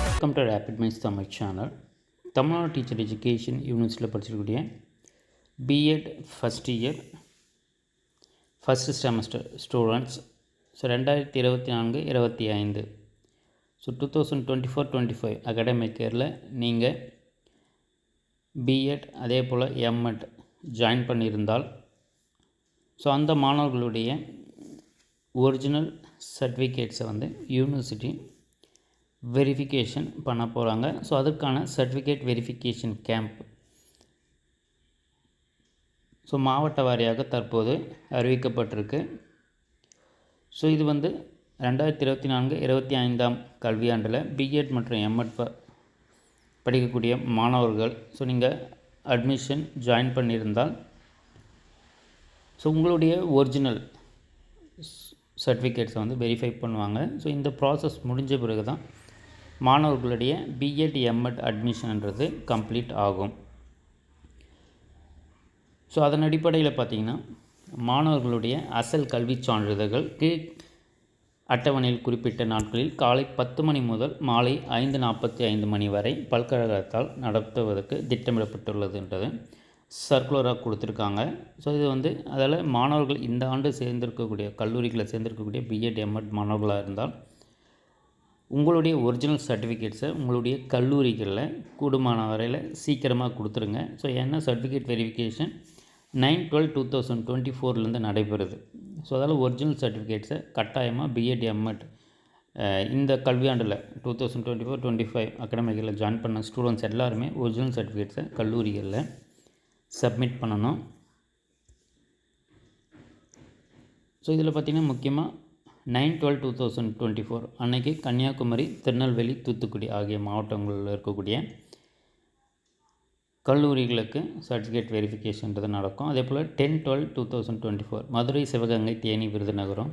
Welcome to rapid minds Tamil channel. Tamil Nadu teacher education யூனிவர்சிட்டியில் படிச்சிருக்கக்கூடிய BEd first year first semester students. So 2024-25 so 2024-25 academic இயரில் நீங்கள் BEd அதே போல் எம்எட் ஜாயின் பண்ணியிருந்தால் ஸோ அந்த மாணவர்களுடைய ஒரிஜினல் சர்டிஃபிகேட்ஸை வந்து யூனிவர்சிட்டி வெரிஃபிகேஷன் பண்ண போகிறாங்க. ஸோ அதுக்கான சர்டிஃபிகேட் வெரிஃபிகேஷன் கேம்ப் ஸோ மாவட்ட வாரியாக தற்போது அறிவிக்கப்பட்டிருக்கு. ஸோ இது வந்து 2024-25 கல்வியாண்டில் பிஎட் மற்றும் எம்எட் படிக்கக்கூடிய மாணவர்கள் ஸோ நீங்கள் அட்மிஷன் ஜாயின் பண்ணியிருந்தால் ஸோ உங்களுடைய ஒரிஜினல் சர்டிஃபிகேட்ஸை வந்து வெரிஃபை பண்ணுவாங்க. ஸோ இந்த ப்ராசஸ் முடிஞ்ச பிறகு தான் மாணவர்களுடைய பிஎட் எம்எட் அட்மிஷன்ன்றது கம்ப்ளீட் ஆகும். ஸோ அதன் அடிப்படையில் பார்த்திங்கன்னா மாணவர்களுடைய அசல் கல்வி சான்றிதழ்களுக்கு அட்டவணையில் குறிப்பிட்ட நாட்களில் காலை 10 மணி முதல் மாலை 5:45 மணி வரை பல்கழகத்தால் நடத்துவதற்கு திட்டமிடப்பட்டுள்ளதுன்றது சர்க்குலராக கொடுத்துருக்காங்க. ஸோ இது வந்து அதில் மாணவர்கள் இந்த ஆண்டு சேர்ந்திருக்கக்கூடிய கல்லூரிகளை சேர்ந்திருக்கக்கூடிய பிஎட் எம்எட் மாணவர்களாக இருந்தால் உங்களுடைய ஒரிஜினல் சர்டிஃபிகேட்ஸை உங்களுடைய கல்லூரிகளில் கூடுமான வரையில் சீக்கிரமாக கொடுத்துருங்க. ஸோ என்ன சர்டிஃபிகேட் வெரிஃபிகேஷன் 9/12/2024 நடைபெறுது. ஸோ அதால் ஒரிஜினல் சர்டிஃபிகேட்ஸை கட்டாயமாக பிஎட் எம்எட் இந்த கல்வியாண்டில் 2024-25 அகாடமிக்கில் ஜாயின் பண்ண ஸ்டூடெண்ட்ஸ் எல்லாருமே ஒரிஜினல் சர்டிஃபிகேட்ஸை கல்லூரிகளில் சப்மிட் பண்ணணும். ஸோ இதில் பார்த்திங்கன்னா முக்கியமாக 9/12/2024 அன்றைக்கி கன்னியாகுமரி, திருநெல்வேலி, தூத்துக்குடி ஆகிய மாவட்டங்களில் இருக்கக்கூடிய கல்லூரிகளுக்கு சர்டிஃபிகேட் வெரிஃபிகேஷன்றது நடக்கும். அதே போல் 10/12/2024 மதுரை, சிவகங்கை, தேனி, விருதுநகரம்,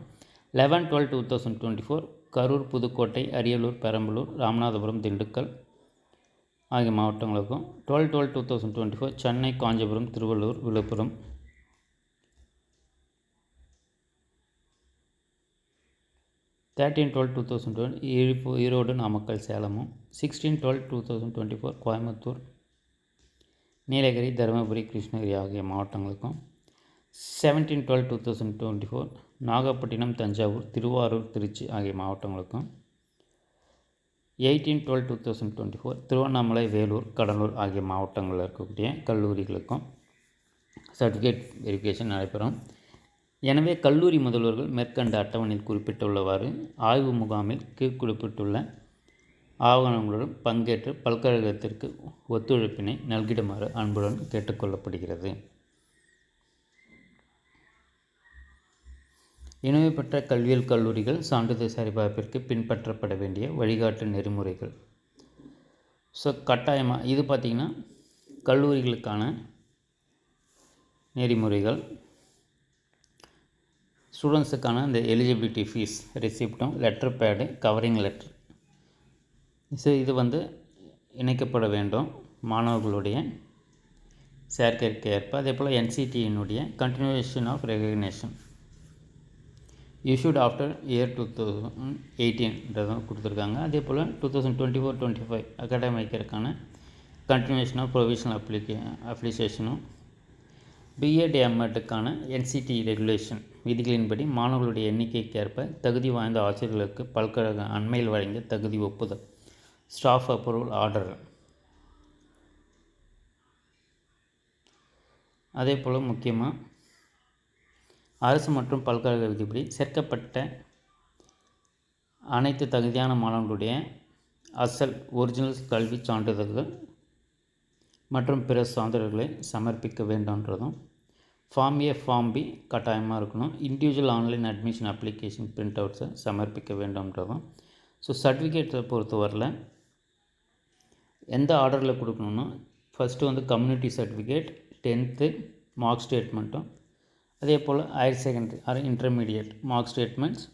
11/12/2024 கரூர், புதுக்கோட்டை, அரியலூர், பெரம்பலூர், ராமநாதபுரம், திண்டுக்கல் ஆகிய மாவட்டங்களுக்கும், 12/12/2024 சென்னை, காஞ்சிபுரம், திருவள்ளூர், விழுப்புரம், 13/12/2020 ஈரோடு, நாமக்கல், சேலமும், 16/12/2024 கோயம்புத்தூர், நீலகிரி, தருமபுரி, கிருஷ்ணகிரி ஆகிய மாவட்டங்களுக்கும், 17/12/2024 நாகப்பட்டினம், தஞ்சாவூர், திருவாரூர், திருச்சி ஆகிய மாவட்டங்களுக்கும், 18/12/2024 திருவண்ணாமலை, வேலூர், கடலூர் ஆகிய மாவட்டங்களில் இருக்கக்கூடிய கல்லூரிகளுக்கும் சர்டிஃபிகேட் வெரிஃபிகேஷன் நடைபெறும். எனவே கல்லூரி முதல்வர்கள் மேற்கண்ட அட்டவணையில் குறிப்பிட்டுள்ளவாறு ஆய்வு முகாமில் கீழ் குறிப்பிட்டுள்ள ஆவணங்களுடன் பங்கேற்று பல்கழகத்திற்கு ஒத்துழைப்பினை நல்கிடுமாறு அன்புடன் கேட்டுக்கொள்ளப்படுகிறது. இணைவு பெற்ற கல்வியியல் கல்லூரிகள் சான்றிதழ் சரிபார்ப்பிற்கு பின்பற்றப்பட வேண்டிய வழிகாட்டு நெறிமுறைகள். ஸோ கட்டாயமாக இது பார்த்திங்கன்னா கல்லூரிகளுக்கான நெறிமுறைகள். ஸ்டூடெண்ட்ஸுக்கான இந்த எலிஜிபிலிட்டி ஃபீஸ் ரெசிப்டும், letter pad, covering letter so இது வந்து இணைக்கப்பட வேண்டும் மாணவர்களுடைய சேர்க்கைக்கு ஏற்ப. அதே போல் என்சிடியினுடைய continuation of recognition issued after year 2018 கொடுத்துருக்காங்க. அதே போல் 2024-25 அகாடமிக்கிற்கான கண்டினியூஷன் ஆஃப் ப்ரொவிஷனல் அப்ளிகேஷனும், பிஎட் எம்எட்டுக்கான என்சிடி ரெகுலேஷன் விதிகளின்படி மாணவர்களுடைய எண்ணிக்கைக்கு ஏற்ப தகுதி வாய்ந்த ஆசிரியர்களுக்கு பல்கழகம் அண்மையில் வழங்கிய தகுதி ஒப்புதல் ஸ்டாஃப் அப்ரூவல் ஆர்டர். அதே போல் முக்கியமாக அரசு மற்றும் பல்கழக விதிப்படி சேர்க்கப்பட்ட அனைத்து தகுதியான மாணவர்களுடைய அசல் ஒரிஜினல் கல்வி சான்றிதழ்கள் மற்றும் பிற சான்றிதழ்களை சமர்ப்பிக்க வேண்டும்ன்றதும், ஃபார்ம் ஏ, ஃபார்ம் பி கட்டாயமாக இருக்கணும். Individual online admission application print அவுட்ஸை சமர்ப்பிக்க வேண்டும்ன்றதும். ஸோ சர்டிஃபிகேட்டை பொறுத்தவரையில் எந்த ஆர்டரில் கொடுக்கணுன்னா ஃபஸ்ட்டு வந்து கம்யூனிட்டி சர்டிஃபிகேட், 10th மார்க் ஸ்டேட்மெண்ட்டும், அதே போல் higher secondary or intermediate mark statements,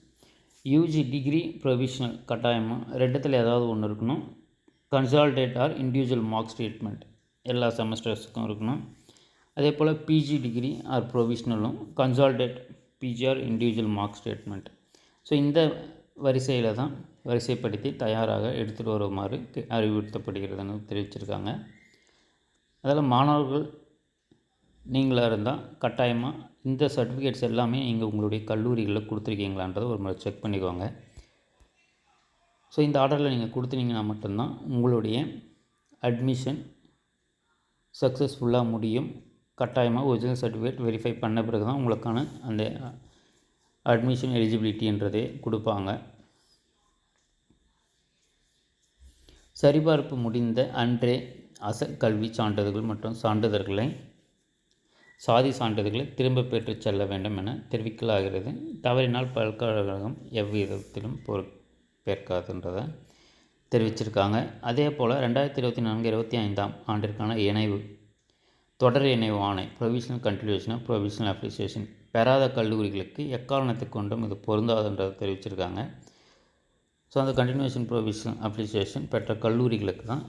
UG degree provisional கட்டாயமாக ரெண்டுத்தில் ஏதாவது ஒன்று இருக்கணும். Consolidated or individual mark statement எல்லா செமஸ்டர்ஸுக்கும் இருக்கணும். அதே போல் பிஜி டிகிரி ஆர் ப்ரொவிஷ்னலும் consolidated PG or individual mark statement so இந்த வரிசையில் தான் வரிசைப்படுத்தி தயாராக எடுத்துகிட்டு வருமாறு அறிவுறுத்தப்படுகிறதுன்னு தெரிவிச்சிருக்காங்க. அதில் மாணவர்கள் நீங்களாக இருந்தால் கட்டாயமாக இந்த சர்டிஃபிகேட்ஸ் எல்லாமே நீங்கள் உங்களுடைய கல்லூரிகளில் கொடுத்துருக்கீங்களான்றதை ஒரு முறை செக் பண்ணிக்கோங்க. ஸோ இந்த ஆர்டரில் நீங்கள் கொடுத்துனீங்கன்னா மட்டும்தான் உங்களுடைய அட்மிஷன் சக்ஸஸ்ஃபுல்லாக முடியும். கட்டாயமாக ஒரிஜினல் சர்டிஃபிகேட் வெரிஃபை பண்ண பிறகு தான் உங்களுக்கான அந்த அட்மிஷன் எலிஜிபிலிட்டின்றதே கொடுப்பாங்க. சரிபார்ப்பு முடிந்த அன்றே அசல் கல்வி சான்றிதழ்கள் மற்றும் சான்றிதழ்களை சாதி சான்றிதழ்களை திரும்ப பெற்றுச் செல்ல வேண்டும் என தெரிவிக்கலாகிறது. தவறினால் பல்கலைக்கழகம் எவ்விதத்திலும் பொறுப்பேற்காதுன்றதை தெரிவிச்சிருக்காங்க. அதே போல் 2024-25 ஆண்டிற்கான இணைவு தொடர் இணைவு ஆணை ப்ரொவிஷனல் கண்டினியூஷன் ப்ரொவிஷனல் அப்ளிகேஷன் பெறாத கல்லூரிகளுக்கு எக்காரணத்தை கொண்டும் இது பொருந்தாதுன்றதை தெரிவிச்சிருக்காங்க. ஸோ அந்த கண்டினியூஷன் ப்ரொவிஷனல் அப்ளிகேஷன் பெற்ற கல்லூரிகளுக்கு தான்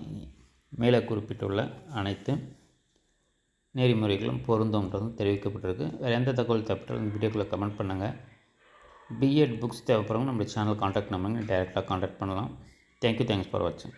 மேலே குறிப்பிட்டுள்ள அனைத்து நெறிமுறைகளும் பொருந்தும்ன்றதும் தெரிவிக்கப்பட்டிருக்கு. வேறு எந்த தகவல் தேவைப்பட்டாலும் இந்த வீடியோக்குள்ளே கமெண்ட் பண்ணுங்கள். பிஎட் புக்ஸ் தேவைப்படுறவங்க நம்ம சேனல் காண்டாக்ட் நம்பருங்க டைரெக்டாக காண்டாக்ட் பண்ணலாம். தேங்க்யூ, தேங்க்ஸ் ஃபார் வாட்சிங்.